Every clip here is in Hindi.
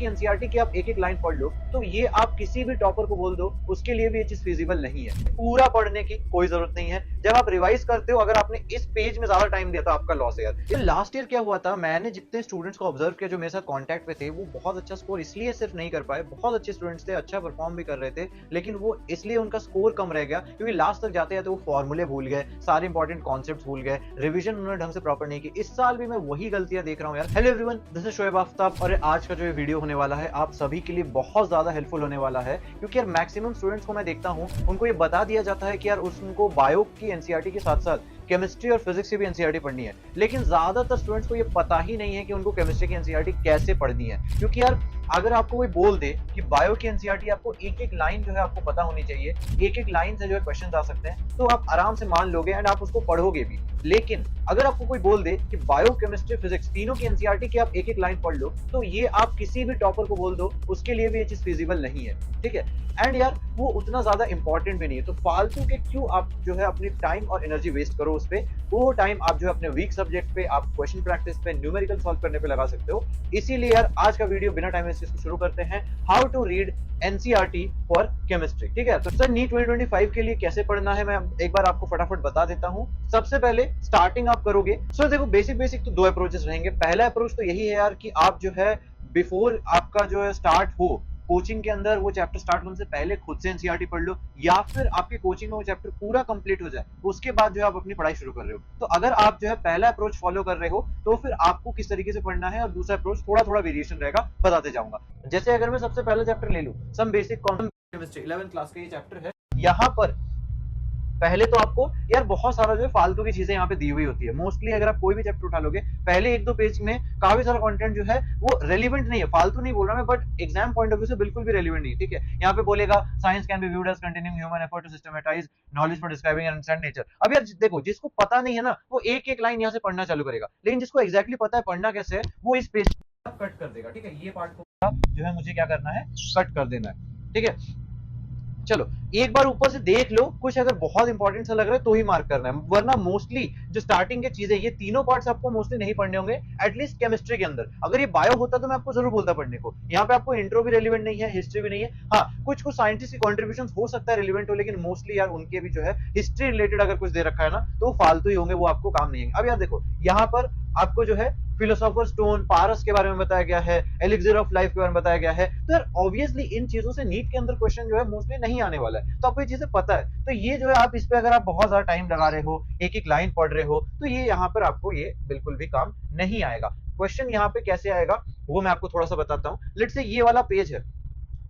एनसीईआरटी की आप एक एक लाइन पढ़ लो, तो ये आप किसी भी टॉपर को बोल दो, उसके लिए भी ये चीज फिजिबल नहीं है। पूरा पढ़ने की कोई जरूरत नहीं है। जब आप रिवाइज करते हो, अगर आपने इस पेज में ज्यादा टाइम दिया तो आपका लॉस है यार। लास्ट ईयर क्या हुआ था, मैंने जितने स्टूडेंट्स को ऑब्जर्व किया जो मेरे साथ कॉन्टैक्ट पे थे, वो बहुत अच्छा स्कोर इसलिए सिर्फ नहीं कर पाए, बहुत अच्छे स्टूडेंट्स थे, अच्छा परफॉर्म भी कर रहे थे, लेकिन वो इसलिए उनका स्कोर कम रह गया क्योंकि लास्ट तक जाते जाते वो फॉर्मूले भूल गए, सारे इंपॉर्टेंट कॉन्सेप्ट्स भूल गए, रिवीजन उन्होंने ढंग से प्रॉपर नहीं की। इस साल भी मैं वही गलतियां देख रहा हूं यार। Hello everyone, this is Shoaib Aftab और आज का जो ये वीडियो होने वाला है आप सभी के लिए बहुत ज्यादा हेल्पफुल होने वाला है, क्योंकि यार मैक्सिमम स्टूडेंट्स को मैं देखता हूं, उनको ये बता दिया जाता है कि यार उनको बायो की एनसीईआरटी के साथ साथ केमिस्ट्री और फिजिक्स की भी एनसीईआरटी पढ़नी है, लेकिन ज्यादातर स्टूडेंट्स को ये पता ही नहीं है कि उनको केमिस्ट्री की एनसीईआरटी कैसे पढ़नी है। क्योंकि यार अगर आपको कोई बोल दे कि बायो की एनसीईआरटी आपको एक एक लाइन जो है आपको पता होनी चाहिए, एक एक लाइन से जो है क्वेश्चन आ सकते हैं, तो आप आराम से मान लोगे एंड आप उसको पढ़ोगे भी। लेकिन अगर आपको कोई बोल दे कि बायो केमिस्ट्री फिजिक्स तीनों की एनसीईआरटी की आप एक एक लाइन पढ़ लो, तो ये आप किसी भी टॉपर को बोल दो, उसके लिए भी ये चीज फिजिबल नहीं है, ठीक है। एंड यार वो उतना ज्यादा इंपॉर्टेंट भी नहीं है, तो फालतू के क्यों आप जो है अपनी टाइम और एनर्जी वेस्ट करो उस पे। वो टाइम आप जो है अपने वीक सब्जेक्ट पे, आप क्वेश्चन प्रैक्टिस पे, न्यूमेरिकल सॉल्व करने पे लगा सकते हो। इसीलिए यार आज का वीडियो बिना टाइम वेस्ट शुरू करते हैं, how to read NCERT for chemistry, ठीक है। तो सर नीट 2025 के लिए कैसे पढ़ना है मैं एक बार आपको फटाफट बता देता हूं। सबसे पहले स्टार्टिंग आप करोगे, सो देखो बेसिक तो दो अप्रोचेस रहेंगे। पहला अप्रोच तो यही है यार कि आप जो है बिफोर आपका जो है स्टार्ट हो कोचिंग के अंदर, वो चैप्टर स्टार्ट होने से पहले खुद से एनसीईआरटी पढ़ लो, या फिर आपके कोचिंग में वो चैप्टर पूरा कंप्लीट हो जाए उसके बाद जो है आप अपनी पढ़ाई शुरू कर रहे हो। तो अगर आप जो है पहला अप्रोच फॉलो कर रहे हो तो फिर आपको किस तरीके से पढ़ना है, और दूसरा अप्रोच थोड़ा थोड़ा वेरिएशन रहेगा, बताते जाऊंगा। जैसे अगर मैं सबसे पहला चैप्टर ले लूं, some basic chemistry 11th class का ये चैप्टर है। यहाँ पर पहले तो आपको यार बहुत सारा जो है फालतू की चीजें यहाँ पे दी हुई होती है। मोस्टली अगर आप कोई भी चैप्टर उठा लोगे, पहले एक दो पेज में काफी सारा कंटेंट जो है वो रेलिवेंट नहीं है, फालतू नहीं बोल रहा मैं, but exam point of view से बिल्कुल भी रेलिवेंट नहीं, ठीक है। यहाँ पे बोलेगा science can be viewed as continuing human effort to systematise knowledge for describing and understand nature. अब यार देखो, जिसको पता नहीं है ना, वो एक एक लाइन यहाँ से पढ़ना चालू करेगा, लेकिन जिसको एक्जैक्टली पता है पढ़ना कैसे है, वो इस पेज कट कर देगा, ठीक है। ये पार्ट को जो है मुझे क्या करना है, कट कर देना है, ठीक है। चलो एक बार ऊपर से देख लो, कुछ अगर बहुत इंपॉर्टेंट सा लग रहा है तो ही मार्क करना है, वरना मोस्टली जो स्टार्टिंग की चीजें, ये तीनों पार्ट्स आपको मोस्टली नहीं पढ़ने होंगे, एटलीस्ट केमिस्ट्री के अंदर। अगर ये बायो होता तो मैं आपको जरूर बोलता पढ़ने को। यहाँ पे आपको इंट्रो भी रेलिवेंट नहीं है, हिस्ट्री भी नहीं है। हाँ, कुछ कुछ साइंटिस्ट की कॉन्ट्रीब्यूशन हो सकता है रेलिवेंट हो, लेकिन मोस्टली यार उनके भी जो है हिस्ट्री रिलेटेड अगर कुछ दे रखा है ना, तो वो फालतू ही होंगे, वो आपको काम नहीं है। अब यार देखो, यहाँ पर आपको जो है फिलोसोफर स्टोन, पारस के बारे में बताया गया है, एलिक्सिर ऑफ लाइफ के बारे में बताया गया है। तो यार ऑब्वियसली इन चीजों से नीट के अंदर क्वेश्चन जो है मोस्टली नहीं आने वाला है, तो आपको ये चीजें पता है। तो ये जो है आप इस पे अगर आप बहुत ज्यादा टाइम लगा रहे हो, एक एक लाइन पढ़ रहे हो, तो ये यहाँ पर आपको ये बिल्कुल भी काम नहीं आएगा। क्वेश्चन यहाँ पे कैसे आएगा वो मैं आपको थोड़ा सा बताता हूँ। लेट्स से ये वाला पेज है,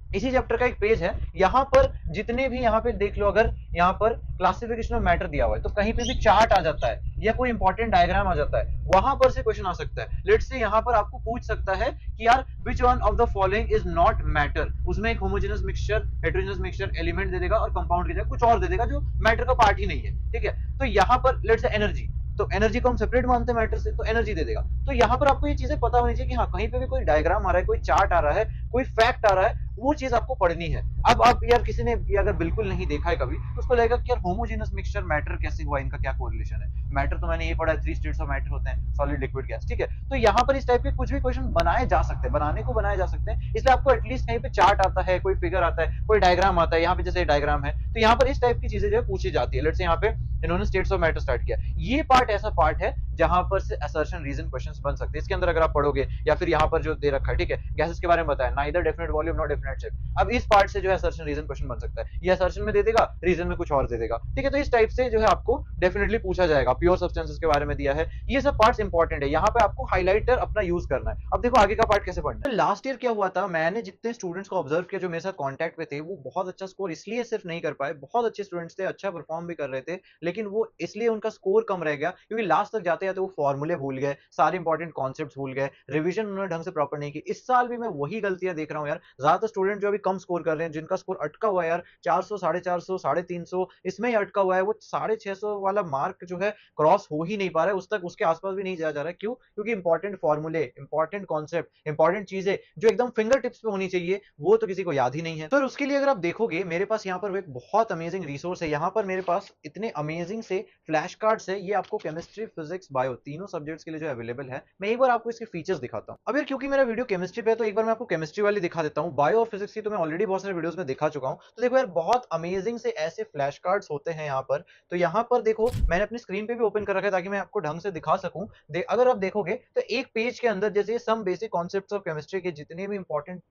इसी चैप्टर का एक पेज है। यहाँ पर जितने भी यहाँ पे देख लो, अगर यहाँ पर क्लासिफिकेशन ऑफ मैटर दिया हुआ है, तो कहीं पे भी चार्ट आ जाता है या कोई इंपॉर्टेंट डायग्राम आ जाता है, वहां पर से क्वेश्चन आ सकता है। लेट्स से यहाँ पर आपको पूछ सकता है कि यार which one of the following is not matter. उसमें एक homogeneous mixture, heterogeneous mixture element दे देगा और कंपाउंड की जगह कुछ और दे देगा जो मैटर का पार्ट ही नहीं है, ठीक है। तो यहाँ पर लेट्स से एनर्जी, तो एनर्जी को हम सेपरेट मानते हैं मैटर से, तो एनर्जी दे देगा। तो यहाँ पर आपको ये चीजें पता होनी चाहिए कि हाँ, कहीं पे भी कोई डायग्राम आ रहा है, कोई चार्ट आ रहा है, कोई फैक्ट आ रहा है, वो चीज आपको पढ़नी है। अब आप यार किसी ने अगर बिल्कुल नहीं देखा है कभी, तो उसको लगेगा कि यार होमोजेनस मिक्सचर मैटर कैसे हुआ, इनका क्या कोरिलेशन है। मैटर तो मैंने ये पढ़ा है, 3 स्टेट्स ऑफ मैटर होते हैं, सॉलिड, लिक्विड, गैस, ठीक है। तो यहाँ पर इस टाइप के कुछ भी क्वेश्चन बनाए जा सकते हैं, बनाने को बनाए जा सकते हैं। इसलिए आपको एटलीस्ट कहीं पे चार्ट आता है, कोई फिगर आता है, कोई डायग्राम आता है, यहाँ पे जैसे डायग्राम है, तो यहाँ पर इस टाइप की चीजें जो है पूछी जाती है। लेट्स से यहाँ पे इन्होंने स्टेट्स ऑफ मैटर स्टार्ट किया, ये पार्ट ऐसा पार्ट है जहां पर से असर्शन रीजन क्वेश्चंस बन सकते हैं इसके अंदर अगर आप पढ़ोगे। या फिर यहाँ पर जो दे रखा है, ठीक है, गैसेस के बारे में बताया, neither definite volume not definite shape. अब इस पार्ट से जो है असर्शन रीजन क्वेश्चन बन सकता है, ये असर्शन में दे देगा, रीजन में कुछ और दे देगा, ठीक है। तो इस टाइप से जो है आपको डेफिनेटली पूछा जाएगा। प्योर सब्सटेंसेस के बारे में दिया है, ये सब पार्ट्स इंपॉर्टेंट है, यहाँ पे आपको हाईलाइटर अपना यूज करना है। अब देखो आगे का पार्ट कैसे पढ़ना है। लास्ट ईयर क्या हुआ था, मैंने जितने स्टूडेंट्स को ऑब्जर्व किया जो मेरे साथ कॉन्टैक्ट पे थे, वो बहुत अच्छा स्कोर इसलिए सिर्फ नहीं कर पाए, बहुत अच्छे स्टूडेंट्स थे, अच्छा परफॉर्म भी कर रहे थे, लेकिन वो इसलिए उनका स्कोर कम रह गया क्योंकि लास्ट तक जाते जाते वो फॉर्मूले भूल गए, सारे इंपॉर्टेंट कॉन्सेप्ट्स भूल गए, रिवीजन उन्होंने ढंग से प्रॉपर नहीं की। इस साल भी मैं वही गलतियां देख रहा हूं यार। ज्यादातर स्टूडेंट जो अभी कम स्कोर कर रहे हैं, जिनका स्कोर अटका हुआ है यार 400, 450, 350, इसमें ही अटका हुआ है, वो 650 वाला मार्क जो है क्रॉस हो ही नहीं पा रहा है, उस तक उसके आसपास भी नहीं जाया जा रहा है। क्यों? क्योंकि इंपॉर्टेंट फॉर्मूले, इंपॉर्टेंट कॉन्सेप्ट, इंपॉर्टेंट चीजें जो एकदम फिंगर टिप्स पे होनी चाहिए, वो तो किसी को याद ही नहीं है। तो उसके लिए अगर आप देखोगे, मेरे पास यहाँ पर एक बहुत अमेजिंग रिसोर्स है। यहाँ पर मेरे पास इतने अमेजिंग से फ्लैश कार्ड्स है, ये आपको केमिस्ट्री, फिजिक्स, बायो तीनों सब्जेक्ट्स के लिए जो अवेलेबल है। मैं एक बार आपको इसके फीचर्स दिखाता हूँ। अब यार क्योंकि मेरा वीडियो केमिस्ट्री पे है तो एक बार मैं आपको केमिस्ट्री वाली दिखा देता हूँ। बायो और फिजिक्स की तो मैं ऑलरेडी बहुत सारे वीडियोस में दिखा चुका हूँ। तो देखो यार बहुत अमेजिंग से ऐसे फ्लैश कार्ड्स होते हैं यहाँ पर। तो यहाँ पर देखो मैंने अपनी स्क्रीन पे भी ओपन कर रखा है ताकि मैं आपको ढंग से दिखा सकूं। अगर आप देखोगे तो एक पेज के अंदर जैसे some basic concepts of chemistry के जितने भी इंपॉर्टेंट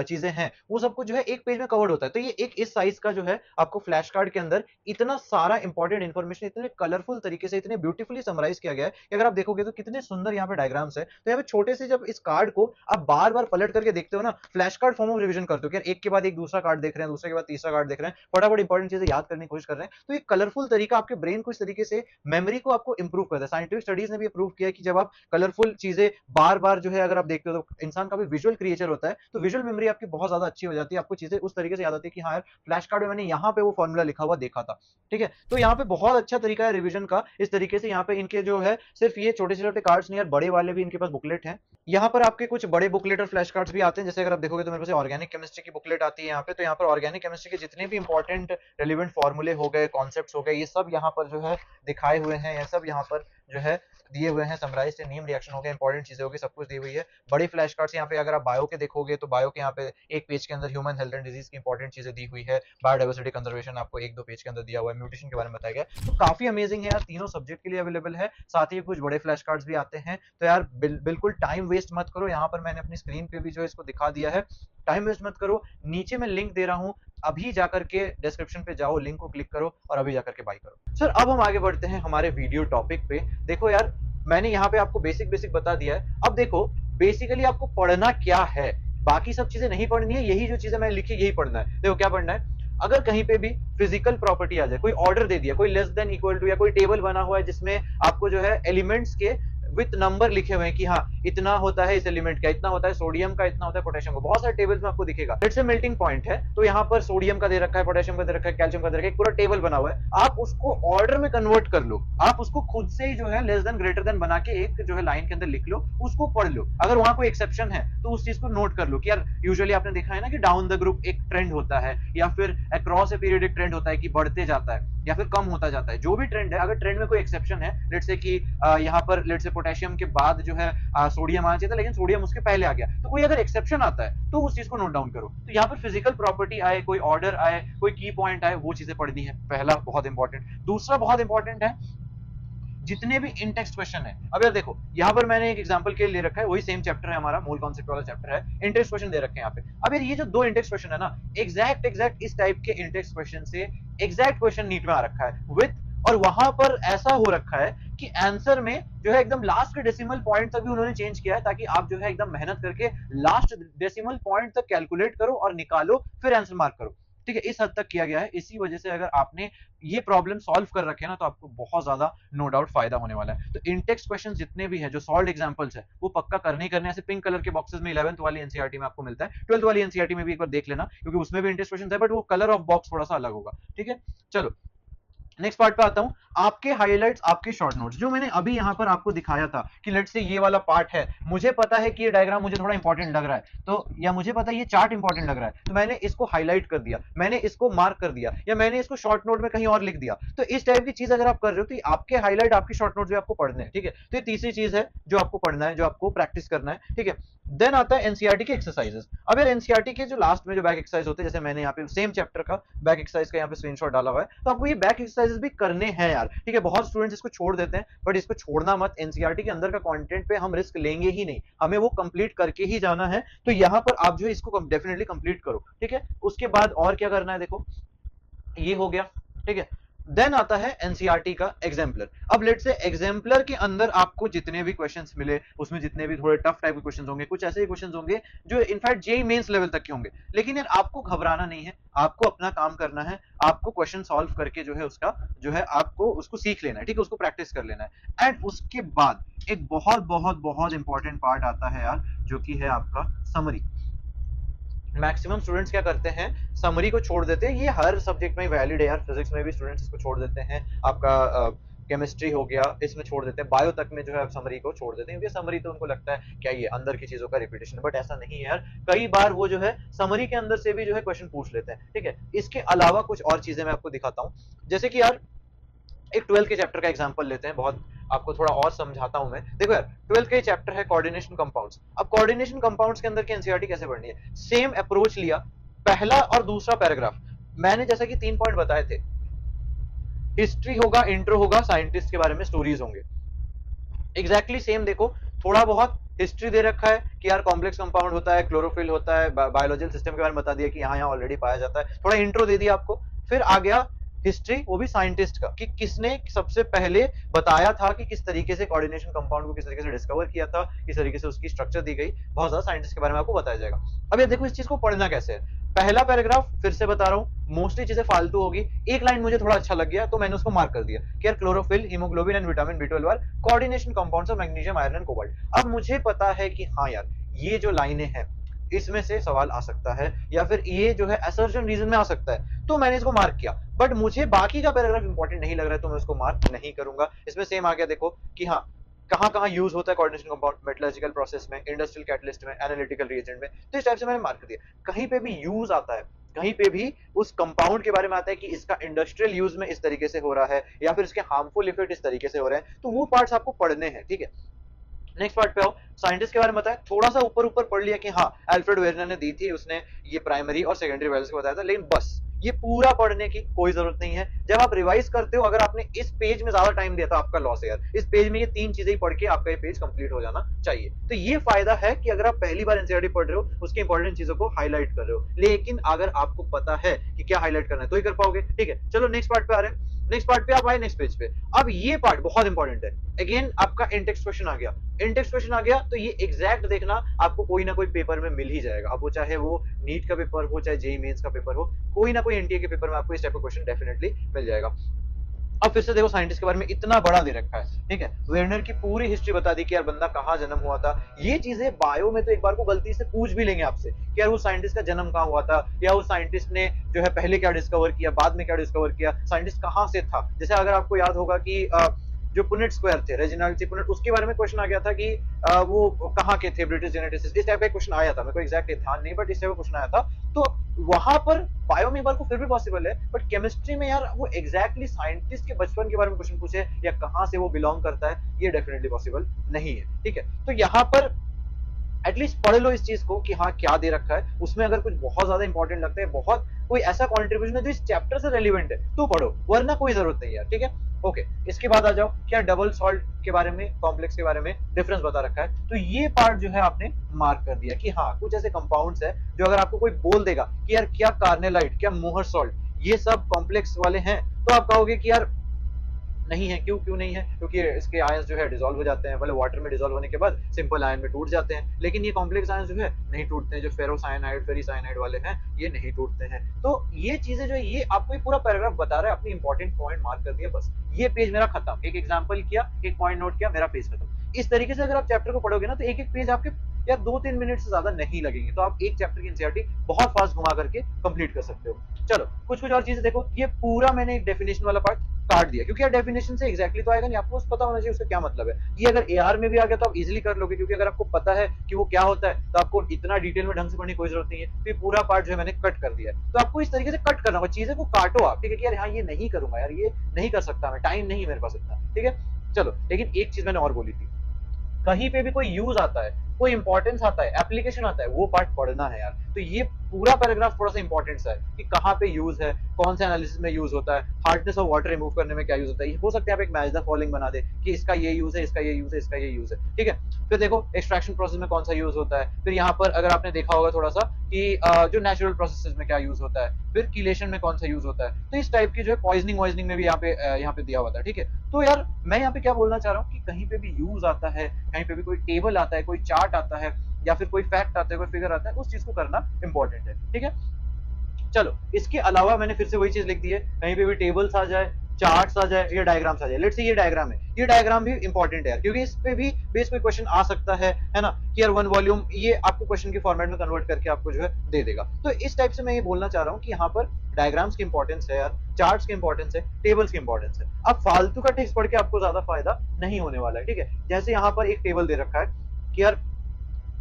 चीजें हैं वो सब कुछ जो है एक पेज में कवर्ड होता है। तो ये एक इस साइज का जो है आपको फ्लैश कार्ड के अंदर इतना सारा इंपॉर्टेंट इन्फॉर्मेशन इतने कलरफुल तरीके से इतने ब्यूटीफुली समराइज किया गया है कि अगर आप देखोगे तो कितने सुंदर यहाँ पे डायग्राम्स है। तो यहाँ पे छोटे से जब इस कार्ड को आप बार बार पलट करके देखते हो ना, flash card form of revision करते हो कि एक के बाद एक दूसरा कार्ड देख रहे हैं, दूसरे के बाद तीसरा कार्ड देख रहे हैं, फटाफट इंपॉर्टेंट चीजें याद करने की कोशिश कर रहे हैं। तो ये कलरफुल तरीका आपके ब्रेन को इस तरीके से मेमोरी को आपको इंप्रूव करता है। साइंटिफिक स्टडीज ने भी प्रूव किया है कि जब आप कलरफुल चीजें बार बार जो है अगर आप देखते हो तो इंसान का भी विजुअल क्रिएचर होता है, तो विजुअल मेमोरी आपकी बहुत ज्यादा अच्छी हो जाती है। आपको चीजें उस तरीके से याद आती है कि हाँ यार फ्लैश कार्ड में मैंने यहाँ पे वो फॉर्मूला लिखा हुआ देखा था। ठीक है, तो यहाँ पे बहुत अच्छा तरीका है रिवीजन का। इस तरीके से यहाँ पे इनके जो है सिर्फ ये छोटे छोटे कार्ड्स नहीं यार, बड़े वाले भी इनके पास बुकलेट हैं। यहाँ पर आपके कुछ बड़े बुकलेट और फ्लैश कार्ड्स भी आते हैं। जैसे अगर आप देखोगे तो मेरे पास ऑर्गेनिक केमिस्ट्री की बुकलेट आती है यहाँ पे। तो यहाँ पर ऑर्गेनिक केमिस्ट्री के जितने भी इंपॉर्टेंट रेलिवेंट फॉर्मूले हो गए, कॉन्सेप्ट्स हो गए, ये सब यहाँ पर जो है दिखाए हुए हैं। ये सब यहाँ पर जो है दिए हुए हैं। समराइज से नीम रिएक्शन हो गए, इंपॉर्टेंट चीजें हो गई, सब कुछ दी हुई है। बड़े फ्लैश कार्ड्स यहाँ पे अगर आप बायो के देखोगे तो बायो के यहाँ पे एक पेज के अंदर ह्यूमन हेल्थ एंड डिजीज की इंपॉर्टेंट चीजें दी हुई है। बायोडाइवर्सिटी कंजर्वेशन आपको एक दो पेज के अंदर दिया हुआ है, म्यूटेशन के बारे में बताया गया। तो काफी अमेजिंग है यार, तीनों सब्जेक्ट के लिए अवेलेबल है। साथ ही कुछ बड़े फ्लैश कार्ड्स भी आते हैं। तो यार बिल्कुल टाइम वेस्ट मत करो। यहाँ पर मैंने अपनी स्क्रीन पे भी जो है इसको दिखा दिया है। टाइम वेस्ट मत करो, नीचे मैं लिंक दे रहा हूँ, अभी जाकर के डिस्क्रिप्शन पे जाओ, लिंक को क्लिक करो और अभी जाकर के बाय करो। सर अब हम आगे बढ़ते हैं हमारे वीडियो टॉपिक पे। देखो यार मैंने यहाँ पे आपको बेसिक बेसिक बता दिया है। अब देखो बेसिकली आपको पढ़ना क्या है, बाकी सब चीजें नहीं पढ़नी है, यही जो चीजें मैंने लिखी यही पढ़ना है। देखो क्या पढ़ना है, अगर कहीं पे भी फिजिकल प्रॉपर्टी आ जाए, कोई ऑर्डर दे दिया, कोई लेस देन इक्वल टू, या कोई टेबल बना हुआ है जिसमें आपको जो है एलिमेंट्स के विथ नंबर लिखे हुए हैं कि हाँ इतना होता है इस एलिमेंट का, इतना होता है सोडियम का, इतना होता है पोटेशियम का, बहुत सारे टेबल्स में आपको दिखेगा। लेट्स से मेल्टिंग पॉइंट है तो यहाँ पर सोडियम का दे रखा है, पोटेशियम का दे रखा है, कैल्शियम का दे रखा है, एक पूरा टेबल बना हुआ है। आप उसको ऑर्डर में कन्वर्ट कर लो, आप उसको खुद से ही जो है लेस देन ग्रेटर देन बना के एक जो है लाइन के अंदर लिख लो, उसको पढ़ लो। अगर वहां कोई एक्सेप्शन है तो उस चीज को नोट कर लो कि यार यूजुअली आपने देखा है ना कि डाउन द ग्रुप एक ट्रेंड होता है, या फिर अक्रॉस ए पीरियड एक ट्रेंड होता है कि बढ़ते जाता है या फिर कम होता जाता है। जो भी ट्रेंड है, अगर ट्रेंड में कोई एक्सेप्शन है, लेट्स से कि यहाँ पर लेट्स से पोटेशियम के बाद जो है सोडियम आना चाहिए था लेकिन सोडियम उसके पहले आ गया, तो कोई अगर एक्सेप्शन आता है तो उस चीज को नोट डाउन करो। तो यहाँ पर फिजिकल प्रॉपर्टी आए, कोई ऑर्डर आए, कोई की पॉइंट आए, वो चीजें पढ़नी है। पहला बहुत इंपॉर्टेंट। दूसरा बहुत इंपॉर्टेंट है जितने भी इन टेक्स्ट क्वेश्चन है। अब यार देखो यहाँ पर मैंने एक एग्जांपल के लिए ले रखा है, वही सेम चैप्टर है हमारा, मूल कॉन्सेप्ट वाला चैप्टर है। इन टेक्स्ट क्वेश्चन दे रखे हैं यहाँ पे। अब यार ये जो दो इन टेक्स्ट क्वेश्चन है ना, एग्जैक्ट इस टाइप के इन टेक्स्ट क्वेश्चन से एग्जैक्ट क्वेश्चन नीट में आ रखा है विथ, और वहां पर ऐसा हो रखा है कि आंसर में जो है एकदम लास्ट के डेसिमल पॉइंट तक भी उन्होंने चेंज किया है, ताकि आप जो है एकदम मेहनत करके लास्ट डेसिमल पॉइंट तक कैलकुलेट करो और निकालो, फिर आंसर मार्क करो। ठीक है, इस हद तक किया गया है। इसी वजह से अगर आपने ये प्रॉब्लम सॉल्व कर रखे ना तो आपको बहुत ज्यादा नो डाउट फायदा होने वाला है। तो इन टेक्स्ट क्वेश्चन जितने भी है जो सॉल्व एग्जांपल्स है वो पक्का करने ही करने। ऐसे पिंक कलर के बॉक्सेस में 11th वाली एनसीईआरटी में आपको मिलता है, 12th वाली एनसीईआरटी में भी एक बार देख लेना क्योंकि उसमें भी इन टेक्स्ट क्वेश्चन है, बट वो कलर ऑफ बॉक्स थोड़ा सा अलग होगा। ठीक है, चलो नेक्स्ट पार्ट पे आता हूं। आपके हाइलाइट्स, आपके शॉर्ट नोट्स, जो मैंने अभी यहां पर आपको दिखाया था कि लेट्स से ये वाला पार्ट है, मुझे पता है कि ये डायग्राम मुझे थोड़ा इंपॉर्टेंट लग रहा है, तो या मुझे पता है ये चार्ट इंपॉर्टेंट लग रहा है, तो मैंने इसको हाईलाइट कर दिया, मैंने इसको मार्क कर दिया, या मैंने इसको शॉर्ट नोट में कहीं और लिख दिया। तो इस टाइप की चीज अगर आप कर रहे हो तो आपके हाईलाइट, आपके शॉर्ट नोट जो आपको पढ़ने हैं। ठीक है, तो ये तीसरी चीज है जो आपको पढ़ना है, जो आपको प्रैक्टिस करना है। ठीक है, देन आता है एनसीईआरटी के एक्सरसाइजेस। अब यार एनसीईआरटी के जो लास्ट में जो बैक एक्सरसाइज होते हैं, जैसे मैंने यहाँ पे सेम चैप्टर का बैक एक्सरसाइज का यहाँ पे स्क्रीनशॉट डाला हुआ है, तो आपको ये बैक एक्सरसाइजेस भी करने हैं यार। ठीक है, बहुत स्टूडेंट्स इसको छोड़ देते हैं, बट इसको छोड़ना मत। एनसीईआरटी के अंदर का कंटेंट पे हम रिस्क लेंगे ही नहीं, हमें वो कंप्लीट करके ही जाना है। तो यहाँ पर आप जो है इसको डेफिनेटली कंप्लीट करो। ठीक है, उसके बाद और क्या करना है, देखो ये हो गया। ठीक है, देन आता है एनसीईआरटी का एग्जाम्पलर। अब लेट्स से एग्जाम्पलर के अंदर आपको जितने भी क्वेश्चंस मिले, उसमें जितने भी थोड़े टफ टाइप के क्वेश्चंस होंगे, कुछ ऐसे ही क्वेश्चंस होंगे जो इनफैक्ट जेईई मेंस लेवल तक के होंगे। लेकिन यार आपको घबराना नहीं है, आपको अपना काम करना है, आपको क्वेश्चन सॉल्व करके जो है उसका जो है आपको उसको सीख लेना है। ठीक है, उसको प्रैक्टिस कर लेना है। एंड उसके बाद एक बहुत बहुत बहुत इंपॉर्टेंट पार्ट आता है यार, जो कि है आपका समरी। मैक्सिमम स्टूडेंट्स क्या करते हैं, समरी को छोड़ देते हैं। ये हर सब्जेक्ट में वैलिड है यार, फिजिक्स में भी स्टूडेंट्स इसको छोड़ देते हैं, आपका केमिस्ट्री हो गया इसमें छोड़ देते हैं, बायो तक में जो है समरी को छोड़ देते हैं, क्योंकि समरी तो उनको लगता है क्या ये अंदर की चीजों का रिपीटेशन है, बट ऐसा नहीं है यार। कई बार वो जो है समरी के अंदर से भी जो है क्वेश्चन पूछ लेते हैं। ठीक है, इसके अलावा कुछ और चीजें मैं आपको दिखाता हूँ, जैसे कि यार एक 12th के चैप्टर का एग्जांपल लेते हैं, बहुत आपको थोड़ा और समझाता हूं मैं। देखो यार, 12th का चैप्टर है कोऑर्डिनेशन कंपाउंड्स। अब कोऑर्डिनेशन कंपाउंड्स के अंदर की एनसीईआरटी कैसे पढ़नी है, सेम अप्रोच लिया। पहला और दूसरा पैराग्राफ मैंने जैसा कि 3 पॉइंट बताए थे, हिस्ट्री होगा, इंट्रो होगा, साइंटिस्ट के बारे में स्टोरीज होंगे। एग्जैक्टली सेम देखो, थोड़ा बहुत हिस्ट्री दे रखा है कि यार कॉम्प्लेक्स कंपाउंड होता है, क्लोरोफिल होता है, बायोलॉजिकल सिस्टम के बारे में बता दिया कि यहाँ यहाँ ऑलरेडी पाया जाता है, थोड़ा इंट्रो दे दिया आपको। फिर आ गया हिस्ट्री, वो भी साइंटिस्ट का, कि किसने सबसे पहले बताया था कि किस तरीके से कोऑर्डिनेशन कंपाउंड को किस तरीके से डिस्कवर किया था, किस तरीके से उसकी स्ट्रक्चर दी गई, बहुत ज्यादा साइंटिस्ट के बारे में आपको बताया जाएगा। अब ये देखो इस चीज को पढ़ना कैसे है। पहला पैराग्राफ फिर से बता रहा हूँ, मोस्टली चीजें फालतू होगी। एक लाइन मुझे थोड़ा अच्छा लग गया तो मैंने उसको मार्क कर दिया कि यार क्लोरोफिल, हीमोग्लोबिन एंड विटामिन बी12 are coordination compounds of magnesium, iron and cobalt. अब मुझे पता है कि हाँ यार, ये जो लाइनें हैं इसमें से सवाल आ सकता है, या फिर ये जो है असर्शन रीजन में आ सकता है, तो मैंने इसको मार्क किया। बट मुझे बाकी का पैराग्राफ इंपॉर्टेंट नहीं लग रहा है तो मैं उसको मार्क नहीं करूंगा। इसमें सेम आ गया देखो कि हाँ, कहाँ कहाँ यूज होता है कोऑर्डिनेशन कंपाउंड, मेटलर्जिकल प्रोसेस में, इंडस्ट्रियल कैटलिस्ट में, एनालिटिकल रिएजेंट में। तो इस टाइप से मैंने मार्क दिया। कहीं पे भी यूज आता है, कहीं पे भी उस कंपाउंड के बारे में आता है कि इसका इंडस्ट्रियल यूज में इस तरीके से हो रहा है, या फिर इसके हार्मफुल इफेक्ट इस तरीके से हो रहे हैं, तो वो पार्ट्स आपको पढ़ने हैं, ठीक है। नेक्स्ट पार्ट पे आओ, साइंटिस्ट के बारे में बताया, थोड़ा सा ऊपर ऊपर पढ़ लिया कि हाँ अल्फ्रेड वेरनर ने दी थी, उसने ये प्राइमरी और सेकेंडरी वैल्यूज को बताया था, लेकिन बस ये पूरा पढ़ने की कोई जरूरत नहीं है। जब आप रिवाइज करते हो, अगर आपने इस पेज में ज्यादा टाइम दिया तो आपका लॉस है यार। इस पेज में ये 3 चीजें ही पढ़ के आपका ये पेज कंप्लीट हो जाना चाहिए। तो ये फायदा है कि अगर आप पहली बार एनसीईआरटी पढ़ रहे हो, उसकी इंपॉर्टेंट चीजों को हाईलाइट कर रहे हो, लेकिन अगर आपको पता है कि क्या हाईलाइट करना है तो ही कर पाओगे, ठीक है। चलो नेक्स्ट पार्ट पे आ रहे हैं। नेक्स्ट पार्ट पे आप आए, नेक्स्ट पेज पे। अब ये पार्ट बहुत इंपॉर्टेंट है। अगेन आपका इंटेक्स्ट क्वेश्चन आ गया। इंटेक्स्ट क्वेश्चन आ गया तो ये एग्जैक्ट देखना, आपको कोई ना कोई पेपर में मिल ही जाएगा। अब वो चाहे वो नीट का पेपर हो, चाहे जेईई मेंस का पेपर हो, कोई ना कोई एनटीए के पेपर में आपको इस टाइप का क्वेश्चन डेफिनेटली मिल जाएगा। अब फिर से देखो, साइंटिस्ट के बारे में इतना बड़ा दे रखा है, ठीक है। वेर्नर की पूरी हिस्ट्री बता दी कि यार बंदा कहाँ जन्म हुआ था। ये चीजें बायो में तो एक बार को गलती से पूछ भी लेंगे आपसे कि यार वो साइंटिस्ट का जन्म कहाँ हुआ था, या उस साइंटिस्ट ने जो है पहले क्या डिस्कवर किया, बाद में क्या डिस्कवर किया, साइंटिस्ट कहाँ से था। जैसे अगर आपको याद होगा कि जो पुनेट स्क्वायर थे, रेजिनाल्ड सी पुनेट, उसके बारे में क्वेश्चन आ गया था कि वो कहाँ के थे, ब्रिटिश जेनेटिसिस्ट, इस टाइप का क्वेश्चन आया था। मेरे को एग्जैक्ट ध्यान नहीं, बट इस टाइप का क्वेश्चन आया था। तो वहां पर बायो में एक बार को फिर भी पॉसिबल है, बट केमिस्ट्री में यार वो एग्जैक्टली साइंटिस्ट के बचपन के बारे में क्वेश्चन पूछे या कहाँ से वो बिलोंग करता है, ये डेफिनेटली पॉसिबल नहीं है, ठीक है। तो यहाँ पर एटलीस्ट पढ़ लो इस चीज को कि हाँ क्या दे रखा है। उसमें अगर कुछ बहुत ज्यादा इंपॉर्टेंट लगता है, बहुत कोई ऐसा कॉन्ट्रीब्यूशन है जो इस चैप्टर से रेलिवेंट है, तो पढ़ो, वरना कोई जरूरत नहीं है, ठीक है। ओके, इसके बाद आ जाओ, क्या डबल सॉल्ट के बारे में, कॉम्प्लेक्स के बारे में डिफरेंस बता रखा है। तो ये पार्ट जो है आपने मार्क कर दिया कि हाँ कुछ ऐसे कंपाउंड्स है जो अगर आपको कोई बोल देगा कि यार क्या कार्नेलाइट, क्या मोहर सॉल्ट, ये सब कॉम्प्लेक्स वाले हैं, तो आप कहोगे कि यार नहीं है। क्यों क्यों नहीं है? क्योंकि इसके आयंस जो है डिसॉल्व हो जाते हैं, मतलब वाटर में डिसॉल्व होने के बाद सिंपल आयन में टूट जाते हैं। लेकिन ये कॉम्प्लेक्स आयंस जो है नहीं टूटते हैं, जो फेरोसाइनाइड, फेरिसाइनाइड वाले हैं ये नहीं टूटते हैं। तो ये चीजें जो है, ये आपको पूरा पैराग्राफ बता रहा है, अपनी इंपॉर्टेंट पॉइंट मार्क कर दिया, बस ये पेज मेरा खत्म। एक एग्जाम्पल किया, एक पॉइंट नोट किया, मेरा पेज खत्म। इस तरीके से अगर आप चैप्टर को पढ़ोगे ना, तो एक एक पेज आपके यार 2-3 मिनट से ज्यादा नहीं लगेंगे, तो आप एक चैप्टर की एनसीईआरटी बहुत फास्ट घुमा करके कंप्लीट कर सकते हो। चलो कुछ कुछ और चीजें देखो। ये पूरा मैंने एक डेफिनेशन वाला पार्ट काट दिया, क्योंकि यार डेफिनेशन से एग्जैक्टली तो आएगा नहीं, आपको पता होना चाहिए उसका क्या मतलब है। ये अगर एआर में भी आ गया तो आप इजीली कर लोगे, क्योंकि अगर आपको पता है कि वो क्या होता है तो आपको इतना डिटेल में ढंग से पढ़ने की कोई जरूरत नहीं है। तो ये पूरा पार्ट जो है मैंने कट कर दिया है। तो आपको इस तरीके से कट करना होगा, चीजें को काटो आप, ठीक है, कि यार हाँ ये नहीं करूंगा, यार ये नहीं कर सकता, मैं टाइम नहीं है मेरे पास इतना, ठीक है। चलो, लेकिन एक चीज मैंने और बोली थी, कहीं पे भी कोई यूज आता है, कोई इंपॉर्टेंस आता है, एप्लीकेशन आता है, वो पार्ट पढ़ना है यार। तो ये पूरा पैराग्राफ थोड़ा सा इंपॉर्टेंट है कि कहाँ पे यूज है, कौन से एनालिसिस में यूज होता है, हार्डनेस ऑफ वाटर रिमूव करने में क्या यूज होता है। हो सकता है आप एक मैच द फॉलोइंग बना दे कि इसका ये यूज है, इसका ये यूज है, इसका ये यूज है, ठीक है। फिर देखो एक्सट्रैक्शन प्रोसेस में कौन सा यूज होता है। फिर यहाँ पर अगर आपने देखा होगा थोड़ा सा कि जो नेचुरल प्रोसेसेस में क्या यूज होता है, फिर कीलेशन में कौन सा यूज होता है। तो इस टाइप की जो है पॉइजनिंग वॉइजनिंग में भी यहाँ पे दिया हुआ था, ठीक है। तो यार मैं यहाँ पे क्या बोलना चाह रहा हूँ कि कहीं पे भी यूज आता है, कहीं पे भी कोई टेबल आता है, कोई चार्ट आता है, या फिर कोई फैक्ट आता है, कोई फिगर आता है, उस चीज को करना इंपॉर्टेंट है, ठीक है। चलो, इसके अलावा मैंने फिर से वही चीज लिख दी है, कहीं पे भी टेबल्स आ जाए, चार्ट्स आ जाए, या डायग्राम्स आ जाए। लेट्स सी ये डायग्राम है, ये डायग्राम भी इंपॉर्टेंट है यार, क्योंकि इस पे भी बेस पे क्वेश्चन आ सकता है ना, कि यार 1 वॉल्यूम ये आपको क्वेश्चन के फॉर्मेट में कन्वर्ट करके आपको जो है दे देगा। तो इस टाइप से मैं ये बोलना चाह रहा हूँ कि यहाँ पर डायग्राम्स की इंपॉर्टेंस है यार, चार्ट्स की इंपॉर्टेंस है, टेबल्स की इंपॉर्टेंस है। अब फालतू का टेक्स्ट पढ़ के आपको ज्यादा फायदा नहीं होने वाला है, ठीक है। जैसे यहाँ पर एक टेबल दे रखा है कि यार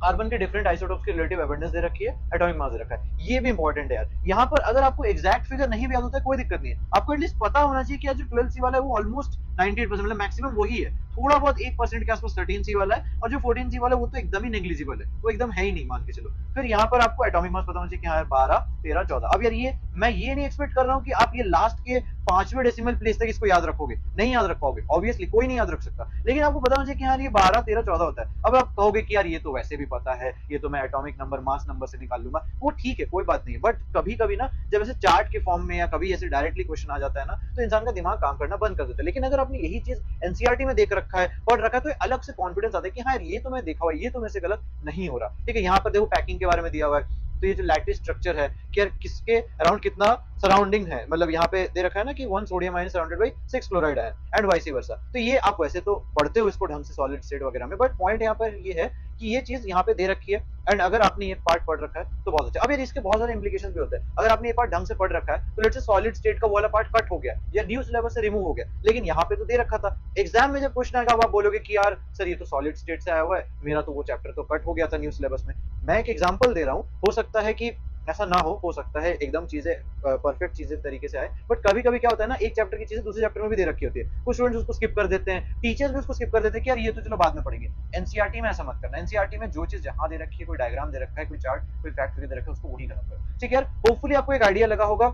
कार्बन के डिफरेंट आइसोटोप्स की रिलेटिव अबंडेंस दे रखी है, एटॉमिक मास दे रखा है। ये भी इंपॉर्टेंट है यार। यहाँ पर अगर आपको एग्जैक्ट फिगर नहीं भी याद होता है कोई दिक्कत नहीं है, आपको एटलीस्ट पता होना चाहिए कि यार जो 12C वाला है वो ऑलमोस्ट 98% मतलब मैक्सिमम वही है, थोड़ा बहुत 1% के आसपास 13C वाला है, और जो 14C वाला है वो तो एकदम ही नेग्लिजिबल है, वो एकदम है ही नहीं मान के चलो। फिर यहाँ पर आपको एटॉमिक मास पता होना चाहिए कि हाँ 12, 13, 14। अब यार ये मैं ये नहीं एक्सपेक्ट कर रहा हूँ कि आप ये लास्ट के 5वें डेसिमल प्लेस तक इसको याद रखोगे, नहीं याद रख पाओगे, ऑब्वियसली कोई नहीं याद रख सकता, लेकिन आपको पता होना चाहिए कि यार ये 12, 13, 14 होता है। अब आप कहोगे कि यार ये तो वैसे भी पता है, ये तो मैं एटॉमिक नंबर मास नंबर से निकाल लूंगा, वो ठीक है कोई बात नहीं है, बट कभी कभी ना जब ऐसे चार्ट के फॉर्म में या कभी ऐसे डायरेक्टली क्वेश्चन आ जाता है ना, तो इंसान का दिमाग काम करना बंद कर देता है। लेकिन अगर आपने यही चीज एनसीईआरटी में देख रखा है, पढ़ रखा है, तो अलग से कॉन्फिडेंस आता है कि हाँ यार ये तो मैं देखा हुआ, ये तो मेरे से गलत नहीं हो रहा। ठीक है, यहाँ पर देखो पैकिंग के बारे में दिया हुआ है, तो ये जो लैटिस स्ट्रक्चर है कि यार किसके अराउंड कितना सराउंडिंग है, मतलब यहाँ पे दे रखा है ना कि 1 sodium ion surrounded by 6 chloride ion and vice versa. तो ये आप वैसे तो पढ़ते हो इसको ढंग से सॉलिड स्टेट वगैरह में, बट पॉइंट यहाँ पर ये है कि ये चीज यहाँ पे दे रखी है, एंड अगर आपने ये पार्ट पढ़ रखा है तो बहुत अच्छा। अब यार इसके बहुत सारे इंप्लीकेशन भी होते हैं। अगर आपने ये पार्ट ढंग से पढ़ रखा है तो लेट्स से सॉलिड स्टेट का वो वाला पार्ट कट हो गया या न्यू सिलेबस से रिमूव हो गया, लेकिन यहाँ पे तो दे रखा था। एग्जाम में जब क्वेश्चन आएगा आप बोलोगे कि यार सर ये तो सॉलिड स्टेट से आया हुआ है, मेरा तो वो चैप्टर तो कट हो गया था न्यू सिलेबस में। मैं एक एग्जाम्पल दे रहा हूँ, हो सकता है कि ऐसा ना हो सकता है एकदम चीजें परफेक्ट चीजें तरीके से आए, बट कभी कभी क्या होता है ना, एक चैप्टर की चीजें दूसरे चैप्टर में भी दे रखी होती है, कुछ स्टूडेंट्स उसको स्किप कर देते हैं, टीचर्स भी उसको स्किप कर देते हैं कि यार ये तो चलो बाद में पढ़ेंगे। एनसीईआरटी में ऐसा मत करना। एनसीईआरटी में जो चीज जहां दे रखी है, कोई डायग्राम दे रखा है, कोई चार्ट, कोई फैक्ट दे रखा है, उसको वही करना पड़ेगा। ठीक है यार, होपफुली आपको एक आइडिया लगा होगा,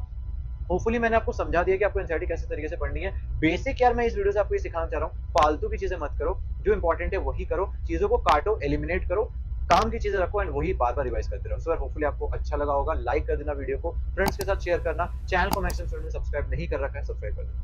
होपफुली मैंने आपको समझा दिया कि आपको एनसीईआरटी कैसे तरीके से पढ़नी है। बेसिक यार मैं इस वीडियो से आपको ये सिखाना चाह रहा हूँ, फालतू की चीजें मत करो, जो इंपॉर्टेंट है वही करो, चीजों को काटो, एलिमिनेट करो, काम की चीजें रखो एंड वही बार बार रिवाइज करते रहो। सो यार होपफुली आपको अच्छा लगा होगा, लाइक कर देना वीडियो को, फ्रेंड्स के साथ शेयर करना, चैनल को मैक्सिमम स्टूडेंट ने सब्सक्राइब नहीं कर रखा है सब्सक्राइब कर देना।